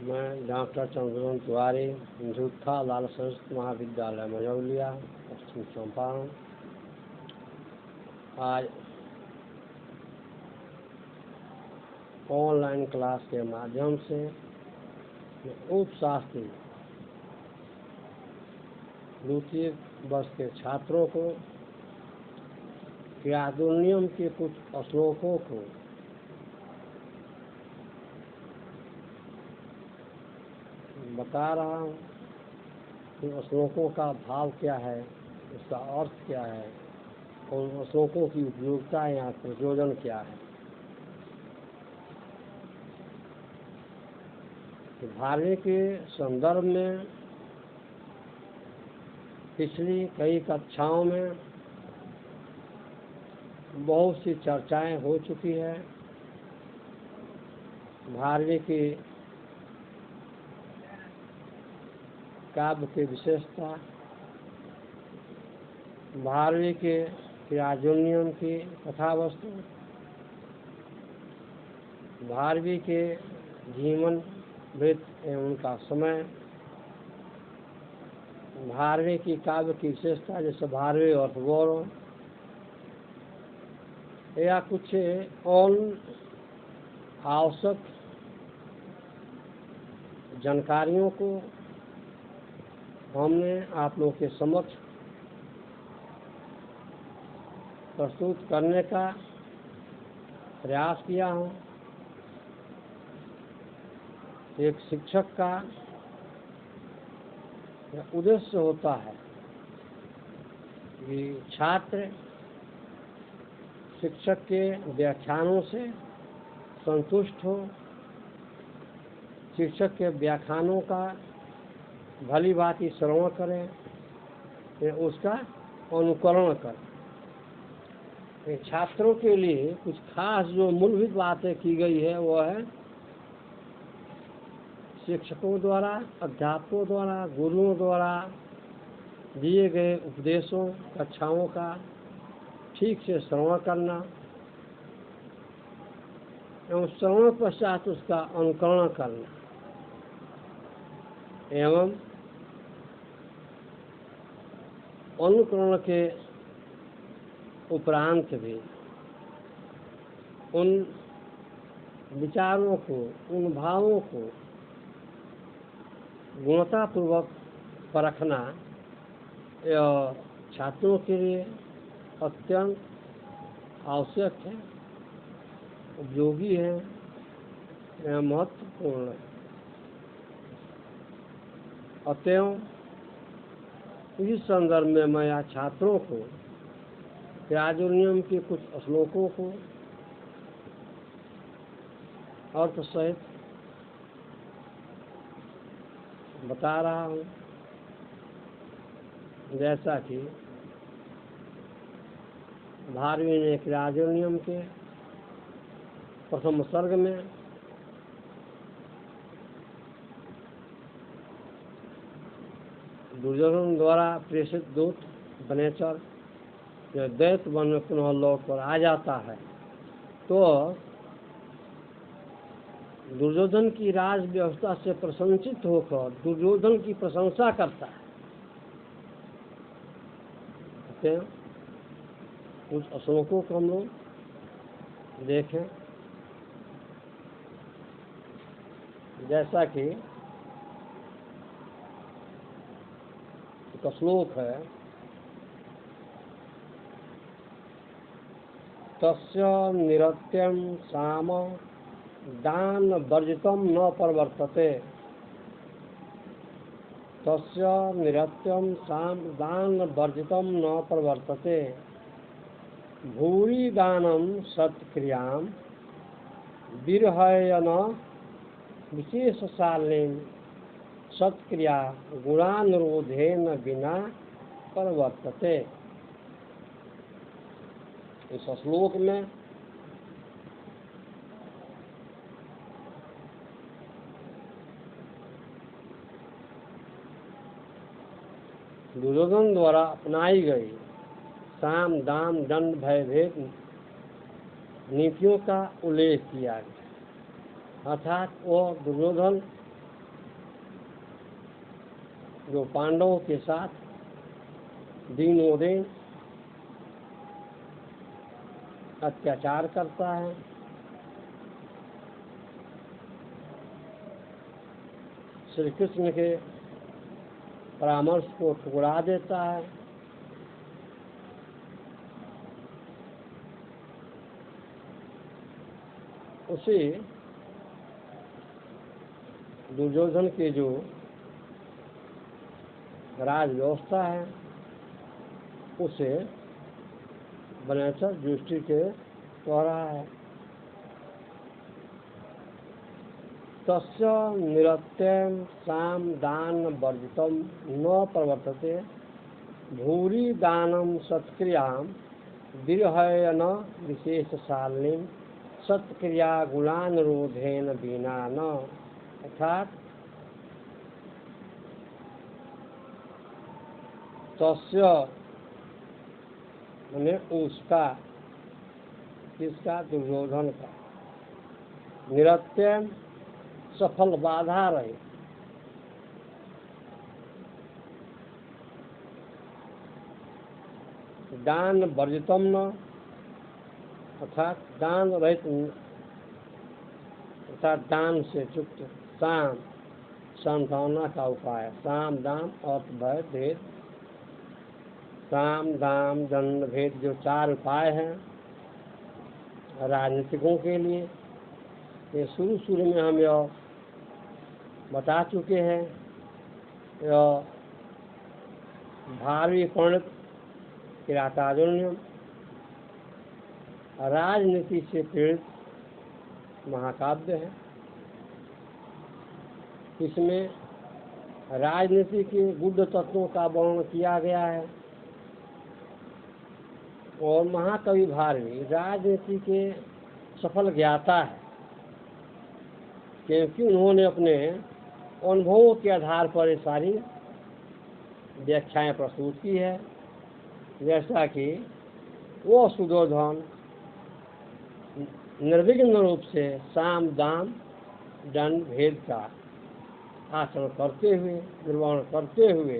मैं डॉक्टर चंद्रमोहन तिवारी, झूठा लाल संस्कृत महाविद्यालय मझौलिया, पश्चिम चंपारण। आज ऑनलाइन क्लास के माध्यम से उपशास्त्री द्वितीय वर्ष के छात्रों को क्रियादुनियम के कुछ श्लोकों को बता रहा हूँ कि श्लोकों का भाव क्या है, उसका अर्थ क्या है और श्लोकों की उपयोगिता या प्रयोजन क्या है। भावे के संदर्भ में पिछली कई कक्षाओं में बहुत सी चर्चाएं हो चुकी है। भारवी की काव्य की विशेषता, भारवी के क्रियाजोनियम की कथावस्तु, भारवी के जीवन वृत्त एवं उनका समय, भारवी की काव्य की विशेषता जैसे भारवी और गौरव, या कुछ और आवश्यक जानकारियों को हमने आप लोगों के समक्ष प्रस्तुत करने का प्रयास किया हूँ। एक शिक्षक का उद्देश्य होता है कि छात्र शिक्षक के व्याख्यानों से संतुष्ट हो, शिक्षक के व्याख्यानों का भली भांति श्रवण करें, उसका अनुकरण करें। छात्रों के लिए कुछ खास जो मूलभूत बातें की गई है वह है शिक्षकों द्वारा, अध्यापकों द्वारा, गुरुओं द्वारा दिए गए उपदेशों, कक्षाओं का ठीक से श्रवण करना एवं श्रवण पश्चात उसका अनुकरण करना एवं अनुकरण के उपरांत भी उन विचारों को, उन भावों को गुणतापूर्वक परखना यह छात्रों के लिए अत्यंत आवश्यक है, उपयोगी है एवं महत्वपूर्ण है। अतएव इस संदर्भ में मैं यहाँ छात्रों को क्रियाजोनियम के कुछ श्लोकों को अर्थ सहित बता रहा हूँ। जैसा कि भारवी ने क्रियाजोनियम के प्रथम सर्ग में दुर्योधन द्वारा प्रेषित दूत बनेचर जो दैत्य वन में पुनः लौट कर आ जाता है, तो दुर्योधन की राज व्यवस्था से प्रशंसित होकर दुर्योधन की प्रशंसा करता है। कुछ श्लोकों को हम लोग देखें। जैसा कि श्लोक है, तस्य निरत्यं साम दान वर्जितम न प्रवर्तते, तस्य निरत्यं साम दान वर्जितम न प्रवर्तते, भूरि दानम सत्क्रियां विरहयन विशेषशालेन सत्क्रिया गुणानुरोधेन बिना प्रवर्तते। इस श्लोक में दुर्योधन द्वारा अपनाई गई साम दाम दंड भय भेद नीतियों का उल्लेख किया गया। अर्थात वो दुर्योधन जो पांडवों के साथ दिनों दिन अत्याचार करता है, श्री कृष्ण के परामर्श को ठुकरा देता है, उसे दुर्योधन की जो राज व्यवस्था है उसे बनाकर दृष्टि के कह रहा है। तस्य निरत्यं साम दान वर्जितम न प्रवर्तते भूरि दानम सत्क्रियां विरहयन विशेषशालिनीं सत्क्रिया गुणानुरोधेन बिना न। अर्थात तस्य माने उसका, किसका? दुर्योधन का। निरत्यं सफल बाधा रहे, दान वर्जितम न, अर्थात दान रहित, अर्थात दान से युक्त, साम सांत्वना का उपाय, साम दाम अर्थ भय भेद, साम दाम दंड भेद जो 4 उपाय हैं राजनीतिकों के लिए, ये शुरू में हम यह बता चुके हैं। यह भावी पंडित किरातार्जुनीय राजनीति से प्रेरित महाकाव्य है। इसमें राजनीति के गुढ़ तत्वों का वर्णन किया गया है और महाकवि भारवी राजनीति के सफल ज्ञाता है, क्योंकि उन्होंने अपने अनुभवों के आधार पर ये सारी व्याख्याएं प्रस्तुत की है। जैसा कि वो सुदोधन निर्विघ्न रूप से साम दाम दंड भेद का आचरण करते हुए, निर्वहन करते हुए,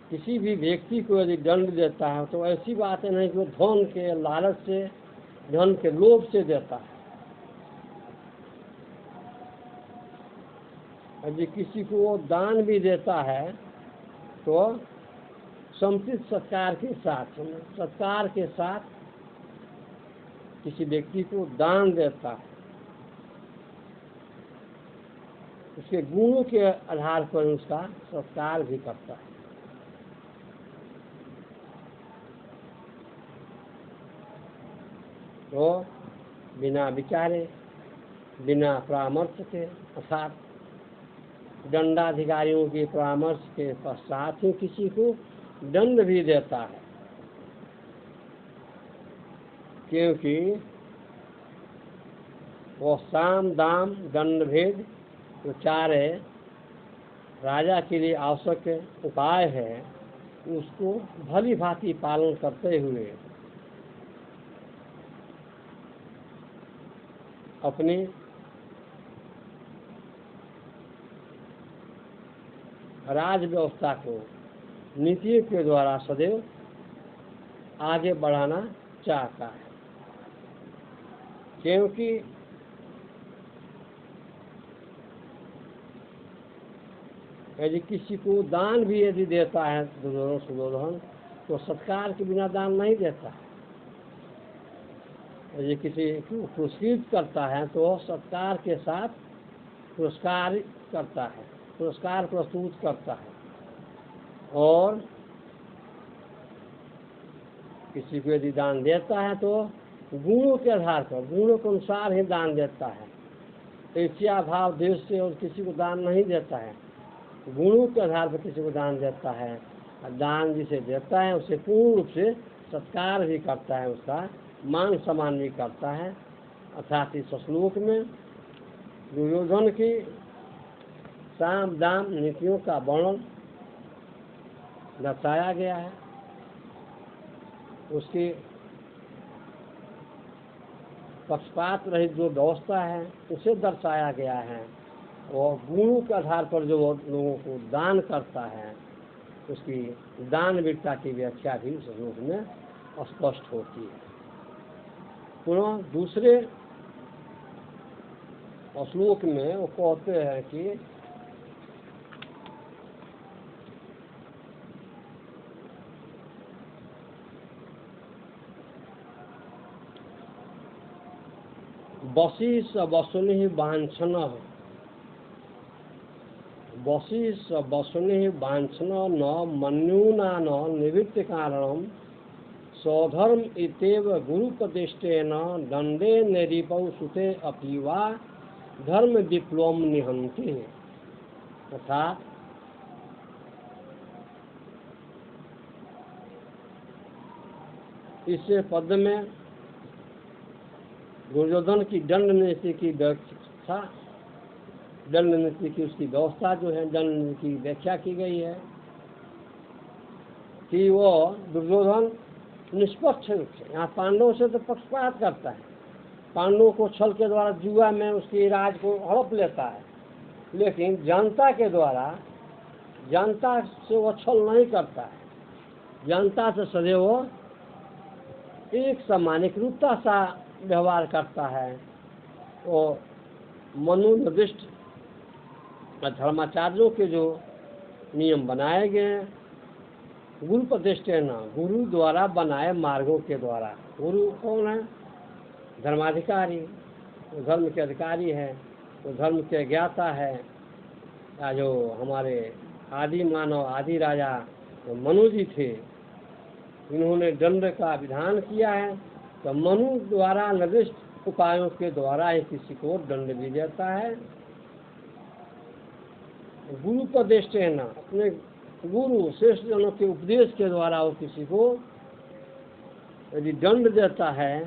किसी भी व्यक्ति को यदि दंड देता है तो ऐसी बात नहीं कि वो धन के लालच से, धन के लोभ से देता है। यदि किसी को वो दान भी देता है तो समुचित सत्कार के साथ किसी व्यक्ति को दान देता है, उसके गुणों के आधार पर उसका सत्कार भी करता है। तो बिना विचारे, बिना परामर्श के, अर्थात दंडाधिकारियों के परामर्श के पश्चात ही किसी को दंड भी देता है, क्योंकि वो साम दाम दंड भेद जो 4 राजा के लिए आवश्यक उपाय है उसको भली भांति पालन करते हुए अपनी राज व्यवस्था को नीतियों के द्वारा सदैव आगे बढ़ाना चाहता है। क्योंकि यदि किसी को दान भी यदि देता है सुदोधन तो सत्कार के बिना दान नहीं देता है। यदि किसी को पुरस्कृत करता है तो सत्कार के साथ पुरस्कार करता है, पुरस्कार प्रस्तुत करता है, और किसी को यदि दान देता है तो गुणों के आधार पर, गुणों के अनुसार ही दान देता है। ईर्ष्या भाव देश से और किसी को दान नहीं देता है, गुणों के आधार पर किसी को दान देता है। दान जिसे देता है उसे पूर्ण रूप से सत्कार भी करता है, उसका मान सम्मान भी करता है। अर्थात इस श्लोक में दुर्योधन की साम दाम नीतियों का वर्णन दर्शाया गया है, उसकी पक्षपात रहित जो व्यवस्था है उसे दर्शाया गया है। और गुणों के आधार पर जो वो लोगों को दान करता है, उसकी दान वीरता की व्याख्या भी उस श्लोक में स्पष्ट होती है। पुनः दूसरे श्लोक में वो कहते हैं कि बसी स वसुनि वांछन, बसी स वसुनि वांछन न मन्यूना न निवृत्त कारणम स्वधर्म इतेव गुरुपदिष्टेन दंडे निरीपौ सुते अपि वा धर्म विप्लव निहंति। अर्थात इस पद में दुर्योधन की दंड नीति की व्यवस्था, दंड नीति की उसकी व्यवस्था जो है, दंड नीति की व्याख्या की गई है कि वो दुर्योधन निष्पक्ष रूप से, यहाँ पांडवों से तो पक्षपात करता है, पांडवों को छल के द्वारा जुआ में उसकी राज को हड़प लेता है, लेकिन जनता के द्वारा, जनता से वो छल नहीं करता है, जनता से सदैव वो एक समान एकरूपता सा व्यवहार करता है। वो मनुनिर्दिष्ट धर्माचार्यों के जो नियम बनाए गए हैं, गुरु प्रतिष्ठेन, गुरु द्वारा बनाए मार्गों के द्वारा, गुरु कौन है? धर्माधिकारी, वो धर्म के अधिकारी है, वो धर्म के ज्ञाता है। या जो हमारे आदि मानव आदि राजा तो मनु जी थे, इन्होंने दंड का विधान किया है, तो मनु द्वारा निर्दिष्ट उपायों के द्वारा ही किसी को दंड दी जाता है। गुरु प्रतिष्ठेन, अपने गुरु श्रेष्ठ जनों के उपदेश के द्वारा वो किसी को यदि दंड देता है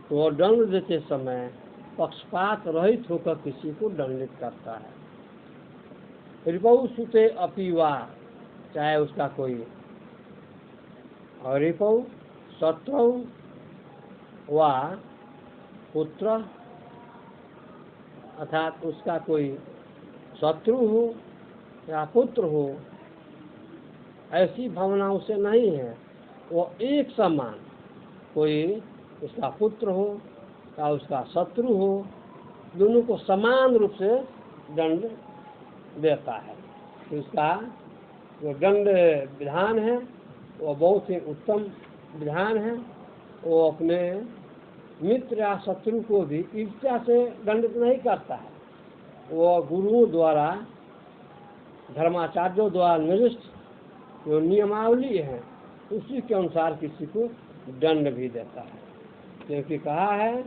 तो वह दंड देते समय पक्षपात रहित होकर किसी को दंडित करता है। रिपौ सुते अपि वा, चाहे उसका कोई रिपौ शत्रु वा पुत्र, अर्थात उसका कोई शत्रु हो या पुत्र हो, ऐसी भावना उसे नहीं है। वो एक समान, कोई उसका पुत्र हो या उसका शत्रु हो, दोनों को समान रूप से दंड देता है। तो उसका जो दंड विधान है वो बहुत ही उत्तम विधान है। वो अपने मित्र या शत्रु को भी ईर्ष्या से दंडित नहीं करता है। वो गुरुओं द्वारा, धर्माचार्यों द्वारा निर्दिष्ट जो नियमावली है उसी के अनुसार किसी को दंड भी देता है। क्योंकि कहा है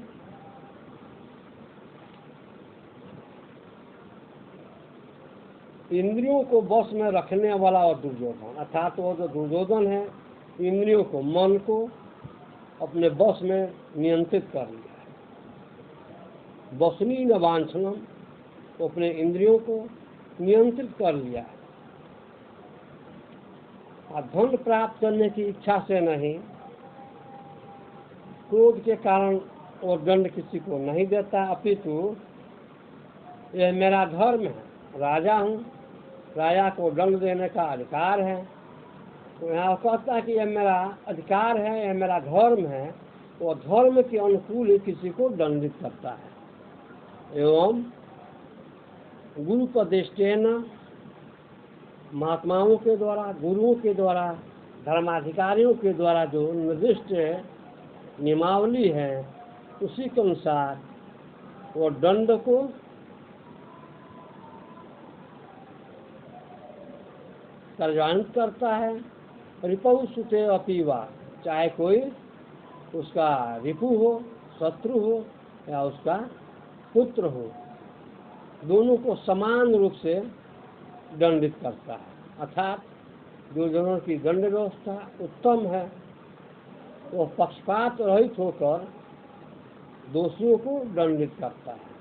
इंद्रियों को बस में रखने वाला और दुर्योधन, अर्थात वो जो दुर्योधन है इंद्रियों को, मन को अपने बस में नियंत्रित कर लिया है। बसनी न वांछनम, तो अपने इंद्रियों को नियंत्रित कर लिया है। और धन प्राप्त करने की इच्छा से नहीं, क्रोध के कारण वो दंड किसी को नहीं देता, अपितु यह मेरा धर्म है, राजा हूँ, राजा को दंड देने का अधिकार है। तो यहाँ कहता है कि यह मेरा अधिकार है, यह मेरा धर्म है, वो धर्म के अनुकूल ही किसी को दंडित करता है। एवं गुरुपदिष्टेन, महात्माओं के द्वारा, गुरुओं के द्वारा, धर्माधिकारियों के द्वारा जो निर्दिष्ट नियमावली है उसी के अनुसार वो दंड को कार्यान्वित करता है। रिपु सुते अपि वा, चाहे कोई उसका रिपु हो, शत्रु हो या उसका पुत्र हो, दोनों को समान रूप से दंडित करता है। अर्थात दुर्योधन की दंड व्यवस्था उत्तम है। वो पक्षपात रहित होकर दोषियों को दंडित करता है।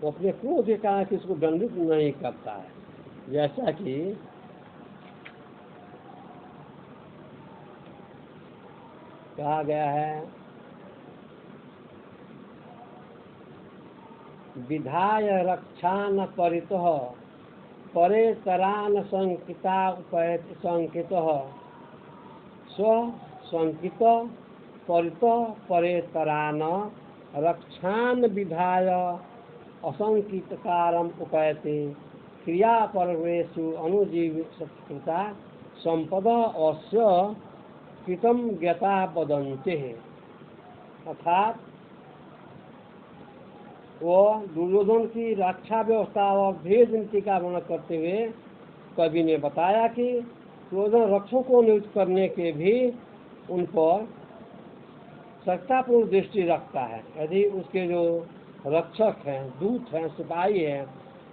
वो अपने क्रोध के कारण किसी को दंडित नहीं करता है। जैसा कि कहा गया है, विधाय रक्षान परितः परे तरान संकिता उपैत संकितः स्व संकित परितः परे तरान रक्षान विधाय असंकितकारम उपैते क्रियापरवेषु अनुजीविता संपदा अस्य कृतम ज्ञता बदन्ते। अर्थात वो दुर्योधन की रक्षा व्यवस्था और भेद नीति का वर्णन करते हुए कवि ने बताया कि दुर्योधन रक्षों को नियुक्त करने के भी उन पर सत्तापूर्ण दृष्टि रखता है। यदि उसके जो रक्षक हैं, दूत हैं, सिपाही हैं,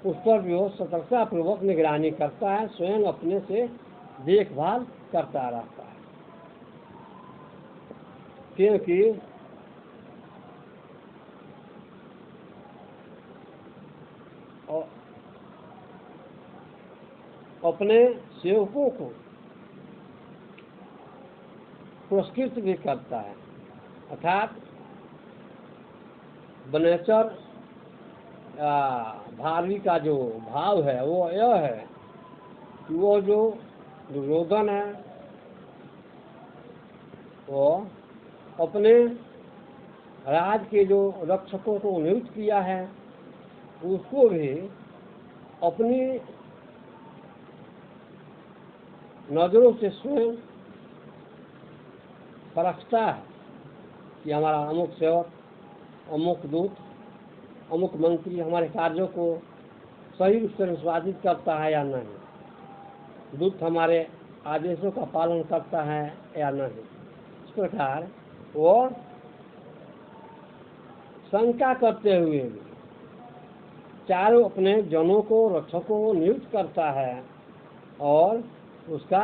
उस पर भी वो सतर्कतापूर्वक निगरानी करता है, स्वयं अपने से देखभाल करता रहता है। क्योंकि अपने सेवकों को पुरस्कृत भी करता है। अर्थात बनेचर भारवी का जो भाव है वो यह है कि वो जो दुर्योधन है वो अपने राज के जो रक्षकों को नियुक्त किया है उसको भी अपनी नजरों से स्वयं परखता है कि हमारा अमुक सेवक, अमुक दूत, अमुक मंत्री हमारे कार्यों को सही रूप से निष्पादित करता है या नहीं, दूत हमारे आदेशों का पालन करता है या नहीं। इस प्रकार वो शंका करते हुए भी चारों अपने जनों को, रक्षकों को नियुक्त करता है और उसका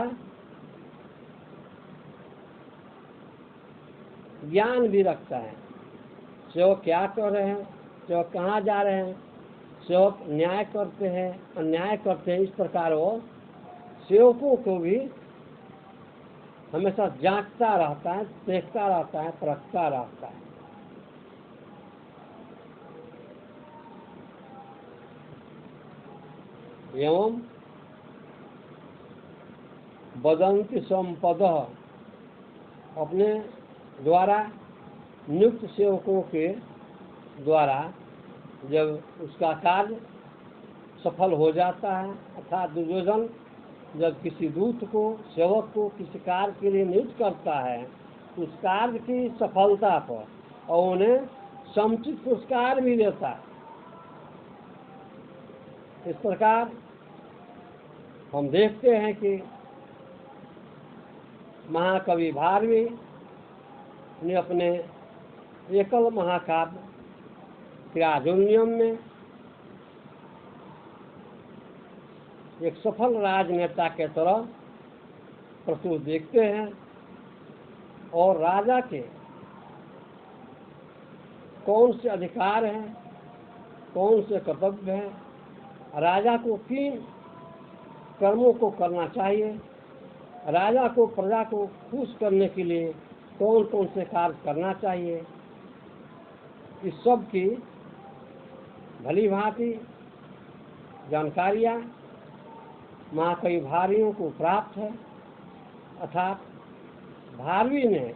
ज्ञान भी रखता है। सेवक क्या कर रहे हैं, सेवक कहाँ जा रहे हैं, सेवक न्याय करते हैं, अन्याय करते हैं, इस प्रकार वो सेवकों को भी हमेशा जांचता रहता है, देखता रहता है, परखता रहता है। एवं बदंती संपद, अपने द्वारा नियुक्त सेवकों के द्वारा जब उसका कार्य सफल हो जाता है, अर्थात दुर्योधन जब किसी दूत को, सेवक को किसी कार्य के लिए नियुक्त करता है, उस कार्य की सफलता पर और उन्हें समुचित पुरस्कार भी देता है। इस प्रकार हम देखते हैं कि महाकवि भारवी ने अपने एकल महाकाव्य क्रियाजोनियम में एक सफल राजनेता के तरह प्रस्तुत देखते हैं और राजा के कौन से अधिकार हैं, कौन से कर्तव्य हैं, राजा को किन कर्मों को करना चाहिए, राजा को प्रजा को खुश करने के लिए कौन कौन से कार्य करना चाहिए, इस सब की भली भांति जानकारियाँ महाकवि भारवियों को प्राप्त है। अर्थात भारवी ने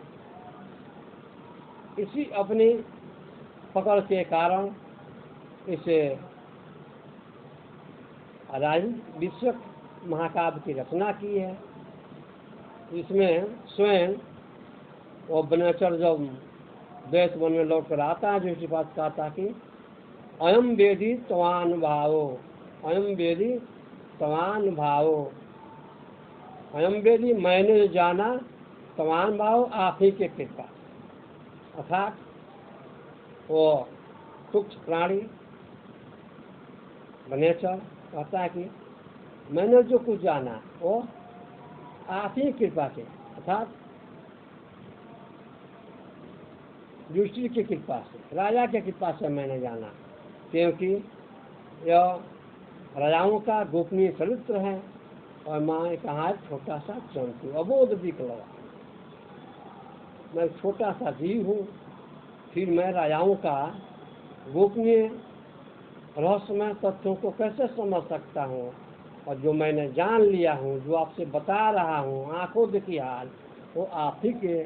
इसी अपनी पकड़ के कारण इसे राजविषयक महाकाव्य की रचना की है। इसमें स्वयं वो बनेचर जब द्वैत वन में लौट कर आता है, जो बात कहता कि अयम वेदी तवान भावो, अयम वेदी तवान भावो, अयम वेदी मैंने जाना तवान भाव आप ही के कृपा। अर्थात वो सूक्ष्म प्राणी बनेचर कहता है कि मैंने जो कुछ जाना वो आप ही कृपा से, अर्थात युधिष्ठिर की कृपा से, राजा की कृपा से मैंने जाना, क्योंकि यह राजाओं का गोपनीय चरित्र है। और माँ ने कहा छोटा सा चंचू अबोध दिख लगा। मैं एक छोटा सा जीव हूँ, फिर मैं राजाओं का गोपनीय रहस्यमय तथ्यों को कैसे समझ सकता हूँ? और जो मैंने जान लिया हूँ, जो आपसे बता रहा हूँ, आंखों देखी हाल, वो आप ही के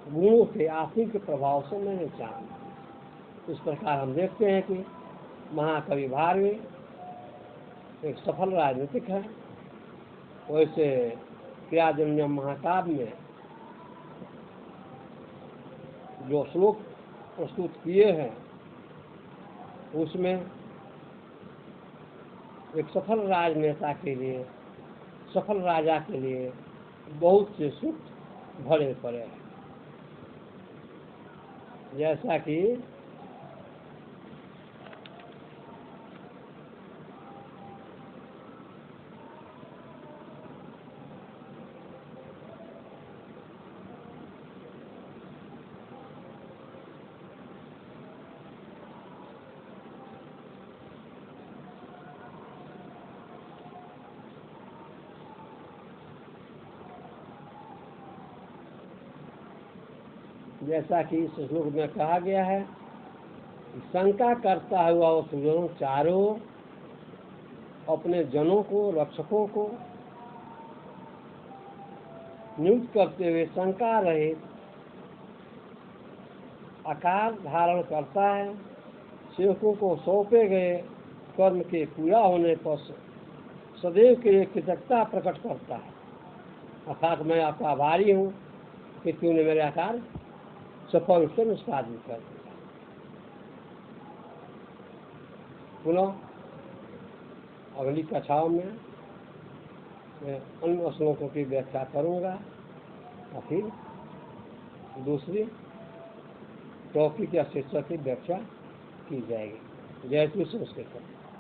गुणों के, आप ही के प्रभाव से मैंने जाना। इस प्रकार हम देखते हैं कि महाकवि भारवी एक सफल राजनीतिक है। वैसे क्रियाजन्य महाकाव्य में जो श्लोक प्रस्तुत किए हैं, उसमें एक सफल राजनेता के लिए, सफल राजा के लिए बहुत से सुख भरे पड़े हैं। जैसा कि इस श्लोक में कहा गया है, शंका करता हुआ वो सुजनों चारों अपने जनों को, रक्षकों को नियुक्त करते हुए शंका रहित आकार धारण करता है। सेवकों को सौंपे गए कर्म के पूरा होने पर सदैव के लिए कृतज्ञता प्रकट करता है, अर्थात मैं आपका आभारी हूँ कि तूने मेरे आकार सफल रूप से निष्पादित कर दिया। पुनः अगली कक्षाओं में मैं अन्य श्लोकों की व्याख्या करूँगा और फिर दूसरी टॉपिक या शीर्षक की व्याख्या की जाएगी। जय श्री संस्कृत।